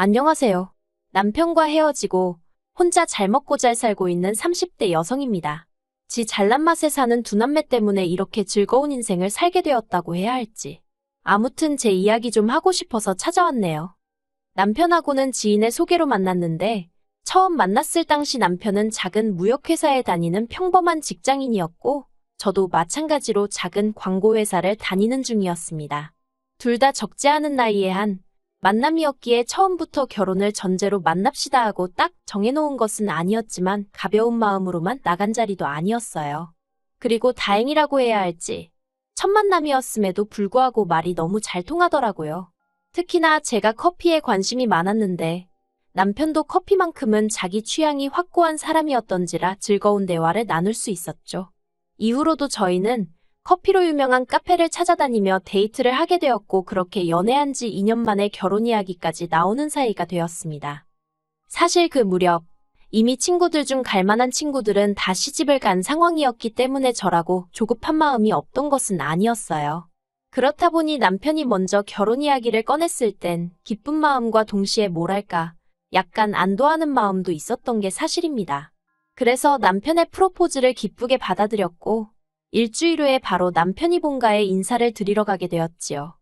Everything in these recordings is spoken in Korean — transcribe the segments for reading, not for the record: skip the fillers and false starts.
안녕하세요. 남편과 헤어지고 혼자 잘 먹고 잘 살고 있는 30대 여성입니다. 지 잘난 맛에 사는 두 남매 때문에 이렇게 즐거운 인생을 살게 되었다고 해야 할지. 아무튼 제 이야기 좀 하고 싶어서 찾아왔네요. 남편하고는 지인의 소개로 만났는데 처음 만났을 당시 남편은 작은 무역회사에 다니는 평범한 직장인이었고 저도 마찬가지로 작은 광고회사를 다니는 중이었습니다. 둘 다 적지 않은 나이에 한 만남이었기에 처음부터 결혼을 전제로 만납시다 하고 딱 정해놓은 것은 아니었지만 가벼운 마음으로만 나간 자리도 아니었어요. 그리고 다행이라고 해야 할지 첫 만남이었음에도 불구하고 말이 너무 잘 통하더라고요. 특히나 제가 커피에 관심이 많았는데 남편도 커피만큼은 자기 취향이 확고한 사람이었던지라 즐거운 대화를 나눌 수 있었죠. 이후로도 저희는 커피로 유명한 카페를 찾아다니며 데이트를 하게 되었고 그렇게 연애한 지 2년 만에 결혼 이야기까지 나오는 사이가 되었습니다. 사실 그 무렵 이미 친구들 중 갈만한 친구들은 다 시집을 간 상황이었기 때문에 저라고 조급한 마음이 없던 것은 아니었어요. 그렇다 보니 남편이 먼저 결혼 이야기를 꺼냈을 땐 기쁜 마음과 동시에 뭐랄까 약간 안도하는 마음도 있었던 게 사실입니다. 그래서 남편의 프로포즈를 기쁘게 받아들였고 일주일 후에 바로 남편이 본가에 인사를 드리러 가게 되었지요.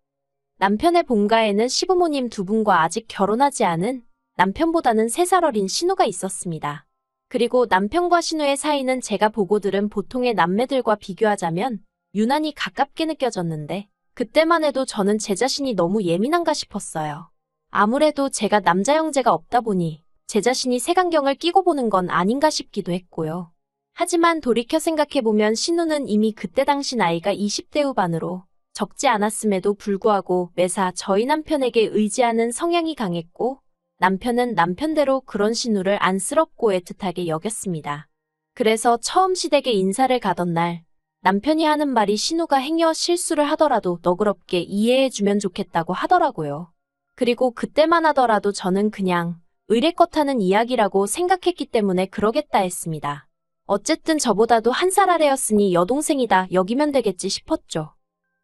남편의 본가에는 시부모님 두 분과 아직 결혼하지 않은 남편보다는 3살 어린 신우가 있었습니다. 그리고 남편과 신우의 사이는 제가 보고 들은 보통의 남매들과 비교하자면 유난히 가깝게 느껴졌는데 그때만 해도 저는 제 자신이 너무 예민한가 싶었어요. 아무래도 제가 남자 형제가 없다 보니 제 자신이 색안경을 끼고 보는 건 아닌가 싶기도 했고요. 하지만 돌이켜 생각해보면 신우는 이미 그때 당시 나이가 20대 후반으로 적지 않았음에도 불구하고 매사 저희 남편에게 의지하는 성향이 강했고 남편은 남편대로 그런 신우를 안쓰럽고 애틋하게 여겼습니다. 그래서 처음 시댁에 인사를 가던 날 남편이 하는 말이 신우가 행여 실수를 하더라도 너그럽게 이해해주면 좋겠다고 하더라고요. 그리고 그때만 하더라도 저는 그냥 의례껏 하는 이야기라고 생각했기 때문에 그러겠다 했습니다. 어쨌든 저보다도 1살 아래였으니 여동생이다 여기면 되겠지 싶었죠.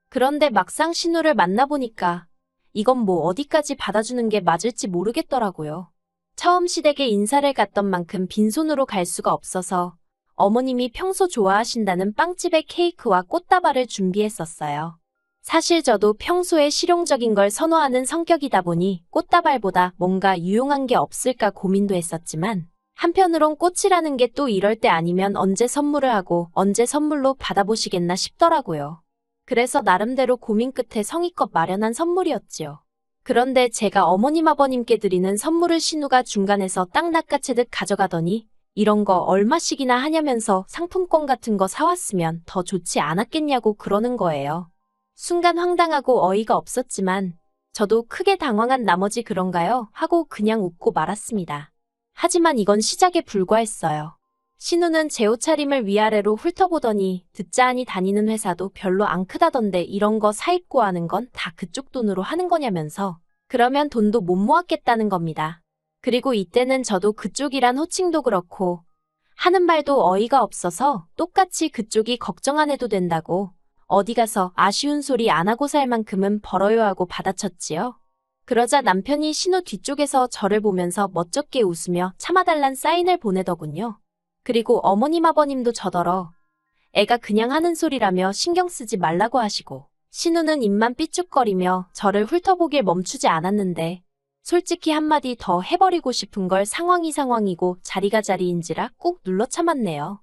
그런데 막상 신우를 만나보니까 이건 뭐 어디까지 받아주는 게 맞을지 모르겠더라고요. 처음 시댁에 인사를 갔던 만큼 빈손으로 갈 수가 없어서 어머님이 평소 좋아하신다는 빵집에 케이크와 꽃다발을 준비했었어요. 사실 저도 평소에 실용적인 걸 선호하는 성격이다 보니 꽃다발보다 뭔가 유용한 게 없을까 고민도 했었지만 한편으론 꽃이라는 게 또 이럴 때 아니면 언제 선물을 하고 언제 선물로 받아보시겠나 싶더라고요. 그래서 나름대로 고민 끝에 성의껏 마련한 선물이었지요. 그런데 제가 어머님 아버님께 드리는 선물을 신우가 중간에서 땅 낚아채듯 가져가더니 이런 거 얼마씩이나 하냐면서 상품권 같은 거 사왔으면 더 좋지 않았겠냐고 그러는 거예요. 순간 황당하고 어이가 없었지만 저도 크게 당황한 나머지 그런가요? 하고 그냥 웃고 말았습니다. 하지만 이건 시작에 불과했어요. 신우는 제 옷차림을 위아래로 훑어보더니 듣자하니 다니는 회사도 별로 안 크다던데 이런 거 사입고 하는 건 다 그쪽 돈으로 하는 거냐면서 그러면 돈도 못 모았겠다는 겁니다. 그리고 이때는 저도 그쪽이란 호칭도 그렇고 하는 말도 어이가 없어서 똑같이 그쪽이 걱정 안 해도 된다고 어디 가서 아쉬운 소리 안 하고 살 만큼은 벌어요 하고 받아쳤지요. 그러자 남편이 신우 뒤쪽에서 저를 보면서 멋쩍게 웃으며 참아달란 사인을 보내더군요. 그리고 어머님 아버님도 저더러 애가 그냥 하는 소리라며 신경 쓰지 말라고 하시고 신우는 입만 삐죽거리며 저를 훑어보길 멈추지 않았는데 솔직히 한마디 더 해버리고 싶은 걸 상황이고 자리가 자리인지라 꾹 눌러 참았네요.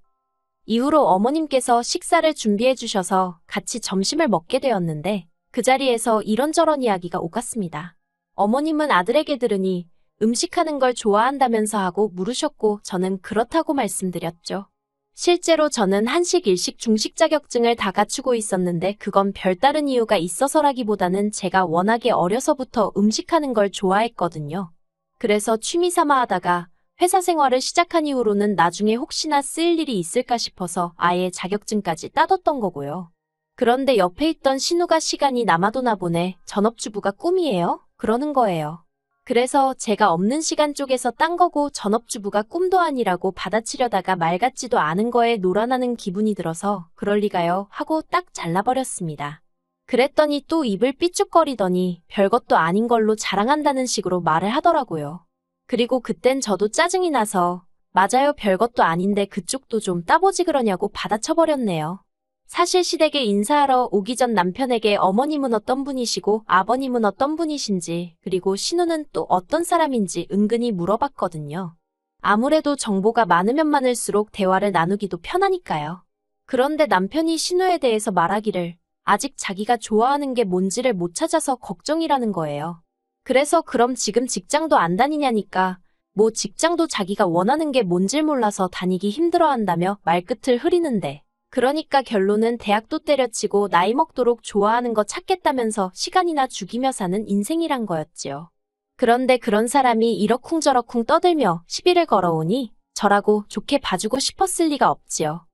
이후로 어머님께서 식사를 준비해 주셔서 같이 점심을 먹게 되었는데 그 자리에서 이런저런 이야기가 오갔습니다. 어머님은 아들에게 들으니 음식하는 걸 좋아한다면서 하고 물으셨고 저는 그렇다고 말씀드렸죠. 실제로 저는 한식, 일식, 중식 자격증을 다 갖추고 있었는데 그건 별다른 이유가 있어서라기보다는 제가 워낙에 어려서부터 음식하는 걸 좋아했거든요. 그래서 취미 삼아 하다가 회사 생활을 시작한 이후로는 나중에 혹시나 쓰일 일이 있을까 싶어서 아예 자격증까지 따뒀던 거고요. 그런데 옆에 있던 신우가 시간이 남아도나 보네. 전업주부가 꿈이에요? 그러는 거예요. 그래서 제가 없는 시간 쪽에서 딴 거고 전업주부가 꿈도 아니라고 받아치려다가 말 같지도 않은 거에 놀아나는 기분이 들어서 그럴 리가요 하고 딱 잘라버렸습니다. 그랬더니 또 입을 삐죽거리더니 별것도 아닌 걸로 자랑한다는 식으로 말을 하더라고요. 그리고 그땐 저도 짜증이 나서 맞아요, 별것도 아닌데 그쪽도 좀 따보지 그러냐고 받아쳐버렸네요. 사실 시댁에 인사하러 오기 전 남편에게 어머님은 어떤 분이시고 아버님은 어떤 분이신지 그리고 신우는 또 어떤 사람인지 은근히 물어봤거든요. 아무래도 정보가 많으면 많을수록 대화를 나누기도 편하니까요. 그런데 남편이 신우에 대해서 말하기를 아직 자기가 좋아하는 게 뭔지를 못 찾아서 걱정이라는 거예요. 그래서 그럼 지금 직장도 안 다니냐니까 뭐 직장도 자기가 원하는 게 뭔지 몰라서 다니기 힘들어한다며 말끝을 흐리는데 그러니까 결론은 대학도 때려치고 나이 먹도록 좋아하는 거 찾겠다면서 시간이나 죽이며 사는 인생이란 거였지요. 그런데 그런 사람이 이러쿵저러쿵 떠들며 시비를 걸어오니 저라고 좋게 봐주고 싶었을 리가 없지요.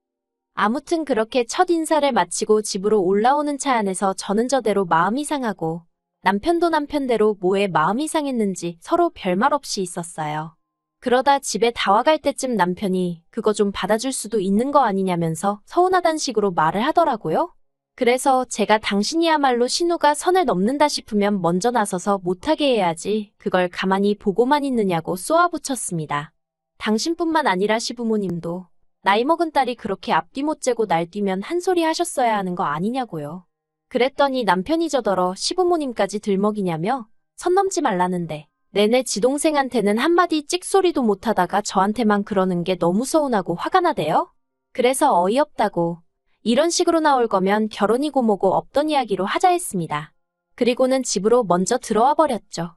아무튼 그렇게 첫 인사를 마치고 집으로 올라오는 차 안에서 저는 저대로 마음이 상하고 남편도 남편대로 뭐에 마음이 상했는지 서로 별말 없이 있었어요. 그러다 집에 다 와갈 때쯤 남편이 그거 좀 받아줄 수도 있는 거 아니냐면서 서운하단 식으로 말을 하더라고요. 그래서 제가 당신이야말로 신우가 선을 넘는다 싶으면 먼저 나서서 못하게 해야지 그걸 가만히 보고만 있느냐고 쏘아붙였습니다. 당신뿐만 아니라 시부모님도 나이 먹은 딸이 그렇게 앞뒤 못 재고 날뛰면 한 소리 하셨어야 하는 거 아니냐고요. 그랬더니 남편이 저더러 시부모님까지 들먹이냐며 선 넘지 말라는데 내내 지동생한테는 한마디 찍소리도 못하다가 저한테만 그러는 게 너무 서운하고 화가 나대요. 그래서 어이없다고 이런 식으로 나올 거면 결혼이고 뭐고 없던 이야기로 하자 했습니다. 그리고는 집으로 먼저 들어와 버렸죠.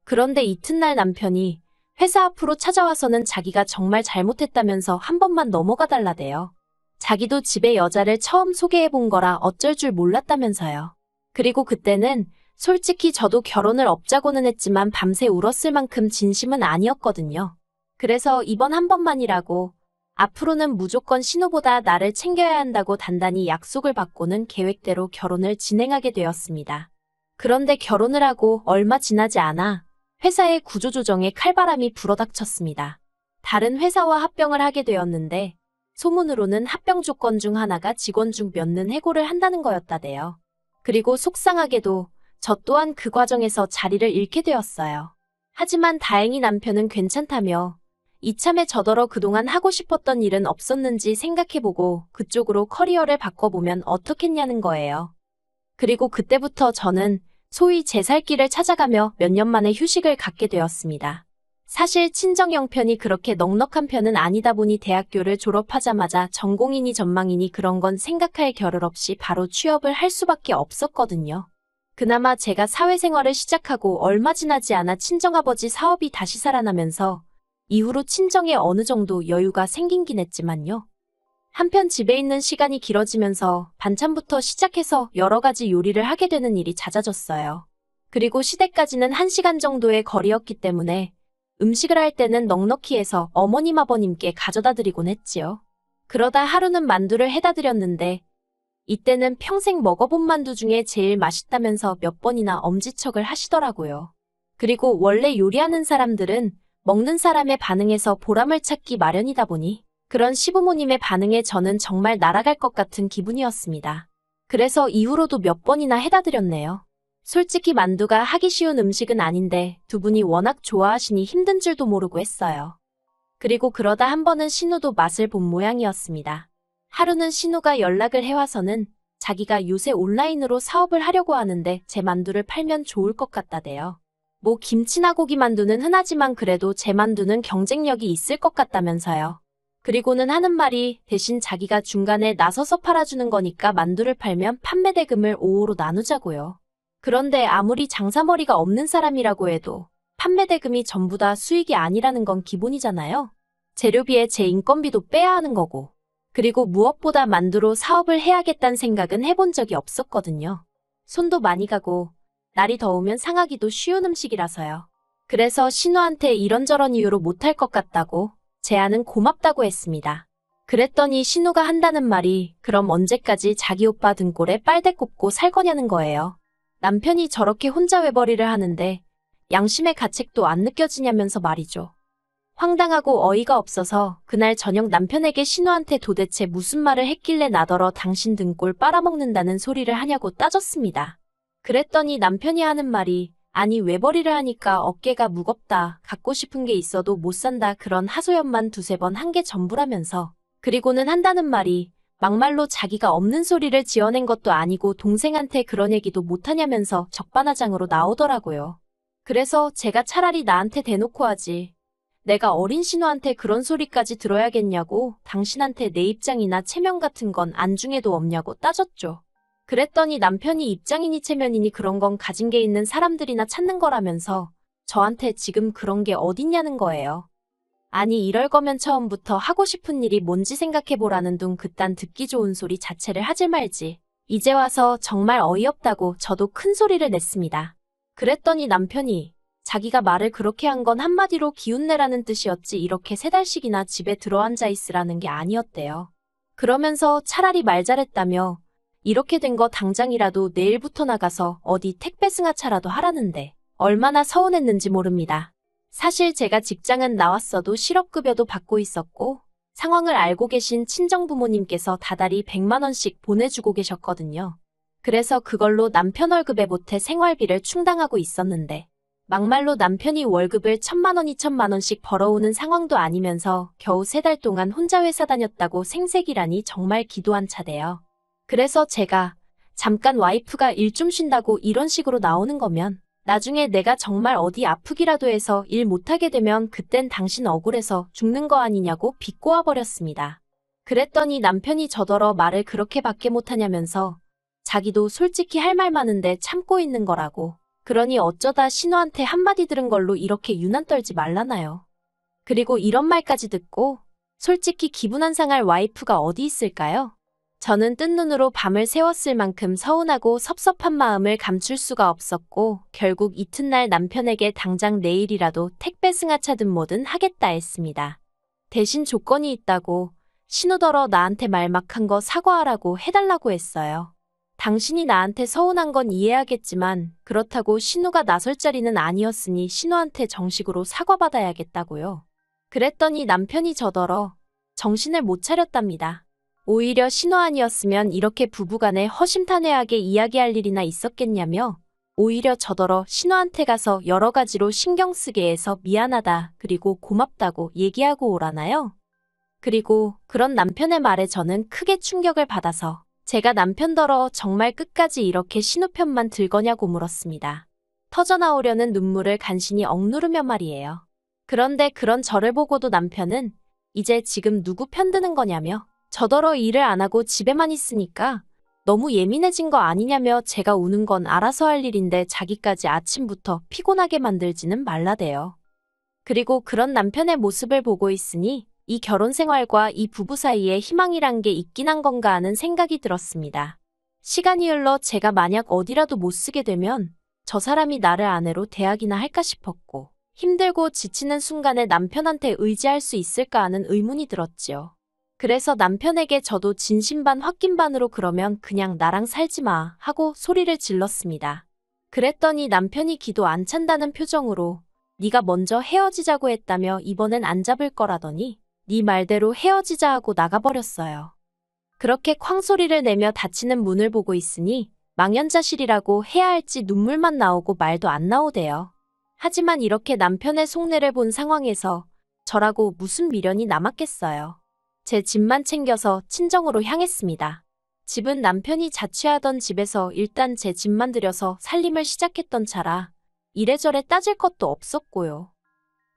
그런데 이튿날 남편이 회사 앞으로 찾아와서는 자기가 정말 잘못했다면서 한 번만 넘어가 달라대요. 자기도 집에 여자를 처음 소개해 본 거라 어쩔 줄 몰랐다면서요. 그리고 그때는 솔직히 저도 결혼을 업자고는 했지만 밤새 울었을 만큼 진심은 아니었거든요. 그래서 이번 한 번만이라고 앞으로는 무조건 신우보다 나를 챙겨야 한다고 단단히 약속을 받고는 계획대로 결혼을 진행하게 되었습니다. 그런데 결혼을 하고 얼마 지나지 않아 회사의 구조조정에 칼바람이 불어닥쳤습니다. 다른 회사와 합병을 하게 되었는데 소문으로는 합병 조건 중 하나가 직원 중 몇 는 해고를 한다는 거였다대요. 그리고 속상하게도 저 또한 그 과정에서 자리를 잃게 되었어요. 하지만 다행히 남편은 괜찮다며 이참에 저더러 그동안 하고 싶었던 일은 없었는지 생각해보고 그쪽으로 커리어를 바꿔보면 어떻겠냐는 거예요. 그리고 그때부터 저는 소위 제 살 길을 찾아가며 몇 년 만에 휴식을 갖게 되었습니다. 사실 친정 형편이 그렇게 넉넉한 편은 아니다 보니 대학교를 졸업하자마자 전공이니 전망이니 그런 건 생각할 겨를 없이 바로 취업을 할 수밖에 없었거든요. 그나마 제가 사회생활을 시작하고 얼마 지나지 않아 친정아버지 사업이 다시 살아나면서 이후로 친정에 어느 정도 여유가 생긴긴 했지만요. 한편 집에 있는 시간이 길어지면서 반찬부터 시작해서 여러 가지 요리를 하게 되는 일이 잦아졌어요. 그리고 시댁까지는 1시간 정도의 거리였기 때문에 음식을 할 때는 넉넉히 해서 어머님 아버님께 가져다 드리곤 했지요. 그러다 하루는 만두를 해다 드렸는데 이때는 평생 먹어본 만두 중에 제일 맛있다면서 몇 번이나 엄지척을 하시더라고요. 그리고 원래 요리하는 사람들은 먹는 사람의 반응에서 보람을 찾기 마련이다 보니 그런 시부모님의 반응에 저는 정말 날아갈 것 같은 기분이었습니다. 그래서 이후로도 몇 번이나 해다 드렸네요. 솔직히 만두가 하기 쉬운 음식은 아닌데 두 분이 워낙 좋아하시니 힘든 줄도 모르고 했어요. 그리고 그러다 한 번은 신우도 맛을 본 모양이었습니다. 하루는 신우가 연락을 해와서는 자기가 요새 온라인으로 사업을 하려고 하는데 제 만두를 팔면 좋을 것 같다대요. 뭐 김치나 고기 만두는 흔하지만 그래도 제 만두는 경쟁력이 있을 것 같다면서요. 그리고는 하는 말이 대신 자기가 중간에 나서서 팔아주는 거니까 만두를 팔면 판매 대금을 5호로 나누자고요. 그런데 아무리 장사머리가 없는 사람이라고 해도 판매 대금이 전부 다 수익이 아니라는 건 기본이잖아요. 재료비에 제 인건비도 빼야 하는 거고. 그리고 무엇보다 만두로 사업을 해야겠다는 생각은 해본 적이 없었거든요. 손도 많이 가고 날이 더우면 상하기도 쉬운 음식이라서요. 그래서 신우한테 이런저런 이유로 못할 것 같다고 제안은 고맙다고 했습니다. 그랬더니 신우가 한다는 말이 그럼 언제까지 자기 오빠 등골에 빨대 꼽고 살 거냐는 거예요. 남편이 저렇게 혼자 외벌이를 하는데 양심의 가책도 안 느껴지냐면서 말이죠. 황당하고 어이가 없어서 그날 저녁 남편에게 신우한테 도대체 무슨 말을 했길래 나더러 당신 등골 빨아먹는다는 소리를 하냐고 따졌습니다. 그랬더니 남편이 하는 말이 아니 외벌이를 하니까 어깨가 무겁다. 갖고 싶은 게 있어도 못 산다. 그런 하소연만 두세 번 한 게 전부라면서 그리고는 한다는 말이 막말로 자기가 없는 소리를 지어낸 것도 아니고 동생한테 그런 얘기도 못하냐면서 적반하장으로 나오더라고요. 그래서 제가 차라리 나한테 대놓고 하지. 내가 어린 신우한테 그런 소리까지 들어야겠냐고 당신한테 내 입장이나 체면 같은 건 안중에도 없냐고 따졌죠. 그랬더니 남편이 입장이니 체면이니 그런 건 가진 게 있는 사람들이나 찾는 거라면서 저한테 지금 그런 게 어딨냐는 거예요. 아니 이럴 거면 처음부터 하고 싶은 일이 뭔지 생각해보라는 둥 그딴 듣기 좋은 소리 자체를 하질 말지. 이제 와서 정말 어이없다고 저도 큰 소리를 냈습니다. 그랬더니 남편이 자기가 말을 그렇게 한 건 한마디로 기운내라는 뜻이었지 이렇게 3달씩이나 집에 들어앉아 있으라는 게 아니었대요. 그러면서 차라리 말 잘했다며 이렇게 된 거 당장이라도 내일부터 나가서 어디 택배 승하차라도 하라는데 얼마나 서운했는지 모릅니다. 사실 제가 직장은 나왔어도 실업급여도 받고 있었고 상황을 알고 계신 친정부모님께서 다달이 100만 원씩 보내주고 계셨거든요. 그래서 그걸로 남편 월급에 보태 생활비를 충당하고 있었는데 막말로 남편이 월급을 1,000만 원, 2,000만 원씩 벌어오는 상황도 아니면서 겨우 3달 동안 혼자 회사 다녔다고 생색이라니 정말 기도한 차대요. 그래서 제가 잠깐 와이프가 일 좀 쉰다고 이런 식으로 나오는 거면 나중에 내가 정말 어디 아프기라도 해서 일 못하게 되면 그땐 당신 억울해서 죽는 거 아니냐고 비꼬아 버렸습니다. 그랬더니 남편이 저더러 말을 그렇게밖에 못하냐면서 자기도 솔직히 할 말 많은데 참고 있는 거라고. 그러니 어쩌다 신우한테 한마디 들은 걸로 이렇게 유난 떨지 말라나요. 그리고 이런 말까지 듣고 솔직히 기분 안 상할 와이프가 어디 있을까요? 저는 뜬 눈으로 밤을 새웠을 만큼 서운하고 섭섭한 마음을 감출 수가 없었고 결국 이튿날 남편에게 당장 내일이라도 택배 승하차든 뭐든 하겠다 했습니다. 대신 조건이 있다고 신우더러 나한테 말 막 한 거 사과하라고 해달라고 했어요. 당신이 나한테 서운한 건 이해하겠지만 그렇다고 신우가 나설 자리는 아니었으니 신우한테 정식으로 사과받아야겠다고요. 그랬더니 남편이 저더러 정신을 못 차렸답니다. 오히려 신우 아니었으면 이렇게 부부간에 허심탄회하게 이야기할 일이나 있었겠냐며 오히려 저더러 신우한테 가서 여러 가지로 신경 쓰게 해서 미안하다 그리고 고맙다고 얘기하고 오라나요? 그리고 그런 남편의 말에 저는 크게 충격을 받아서 제가 남편더러 정말 끝까지 이렇게 신우 편만 들거냐고 물었습니다. 터져나오려는 눈물을 간신히 억누르며 말이에요. 그런데 그런 저를 보고도 남편은 이제 지금 누구 편드는 거냐며 저더러 일을 안 하고 집에만 있으니까 너무 예민해진 거 아니냐며 제가 우는 건 알아서 할 일인데 자기까지 아침부터 피곤하게 만들지는 말라대요. 그리고 그런 남편의 모습을 보고 있으니 이 결혼 생활과 이 부부 사이에 희망이란 게 있긴 한 건가 하는 생각이 들었습니다. 시간이 흘러 제가 만약 어디라도 못 쓰게 되면 저 사람이 나를 아내로 대하기나 할까 싶었고 힘들고 지치는 순간에 남편한테 의지할 수 있을까 하는 의문이 들었지요. 그래서 남편에게 저도 진심반 홧김반으로 그러면 그냥 나랑 살지 마 하고 소리를 질렀습니다. 그랬더니 남편이 기도 안 찬다는 표정으로 네가 먼저 헤어지자고 했다며 이번엔 안 잡을 거라더니 네 말대로 헤어지자 하고 나가버렸어요. 그렇게 쾅소리를 내며 닫히는 문을 보고 있으니 망연자실이라고 해야 할지 눈물만 나오고 말도 안 나오대요. 하지만 이렇게 남편의 속내를 본 상황에서 저라고 무슨 미련이 남았겠어요. 제 집만 챙겨서 친정으로 향했습니다. 집은 남편이 자취하던 집에서 일단 제 집만 들여서 살림을 시작했던 차라 이래저래 따질 것도 없었고요.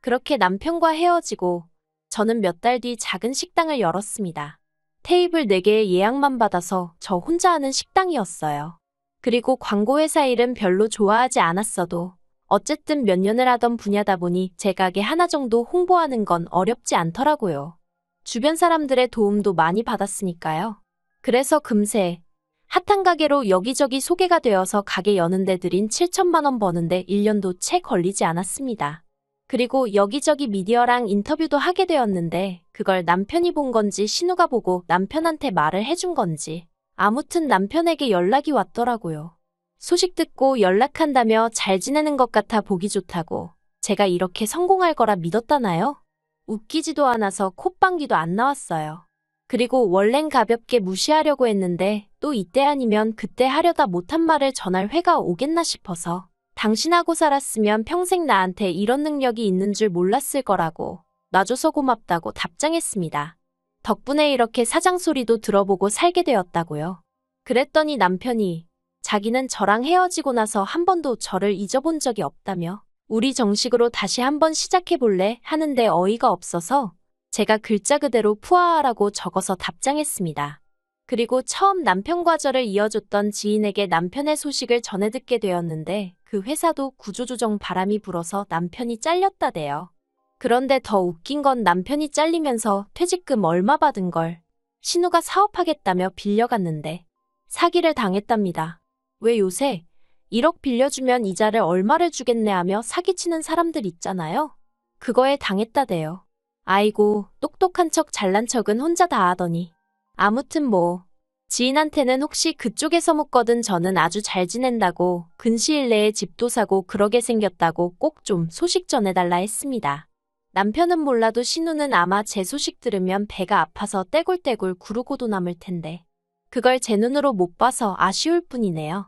그렇게 남편과 헤어지고 저는 몇 달 뒤 작은 식당을 열었습니다. 테이블 4개의 예약만 받아서 저 혼자 하는 식당이었어요. 그리고 광고회사 일은 별로 좋아하지 않았어도 어쨌든 몇 년을 하던 분야다 보니 제 가게 하나 정도 홍보하는 건 어렵지 않더라고요. 주변 사람들의 도움도 많이 받았으니까요. 그래서 금세 핫한 가게로 여기저기 소개가 되어서 가게 여는데 들인 7천만 원 버는데 1년도 채 걸리지 않았습니다. 그리고 여기저기 미디어랑 인터뷰도 하게 되었는데 그걸 남편이 본 건지 신우가 보고 남편한테 말을 해준 건지 아무튼 남편에게 연락이 왔더라고요. 소식 듣고 연락한다며 잘 지내는 것 같아 보기 좋다고 제가 이렇게 성공할 거라 믿었다나요? 웃기지도 않아서 콧방귀도 안 나왔어요. 그리고 원래는 가볍게 무시하려고 했는데 또 이때 아니면 그때 하려다 못한 말을 전할 회가 오겠나 싶어서 당신하고 살았으면 평생 나한테 이런 능력이 있는 줄 몰랐을 거라고 놔줘서 고맙다고 답장했습니다. 덕분에 이렇게 사장 소리도 들어보고 살게 되었다고요. 그랬더니 남편이 자기는 저랑 헤어지고 나서 한 번도 저를 잊어본 적이 없다며 우리 정식으로 다시 한번 시작해볼래 하는데 어이가 없어서 제가 글자 그대로 푸아라고 적어서 답장했습니다. 그리고 처음 남편 과절을 이어줬던 지인에게 남편의 소식을 전해 듣게 되었는데 그 회사도 구조조정 바람이 불어서 남편이 잘렸다대요. 그런데 더 웃긴 건 남편이 잘리면서 퇴직금 얼마 받은 걸 신우가 사업하겠다며 빌려갔는데 사기를 당했답니다. 왜 요새 1억 빌려주면 이자를 얼마를 주겠네 하며 사기치는 사람들 있잖아요. 그거에 당했다대요. 아이고, 똑똑한 척 잘난 척은 혼자 다 하더니. 아무튼 뭐 지인한테는 혹시 그쪽에서 묻거든 저는 아주 잘 지낸다고 근시일 내에 집도 사고 그러게 생겼다고 꼭 좀 소식 전해달라 했습니다. 남편은 몰라도 신우는 아마 제 소식 들으면 배가 아파서 떼굴떼굴 구르고도 남을 텐데 그걸 제 눈으로 못 봐서 아쉬울 뿐이네요.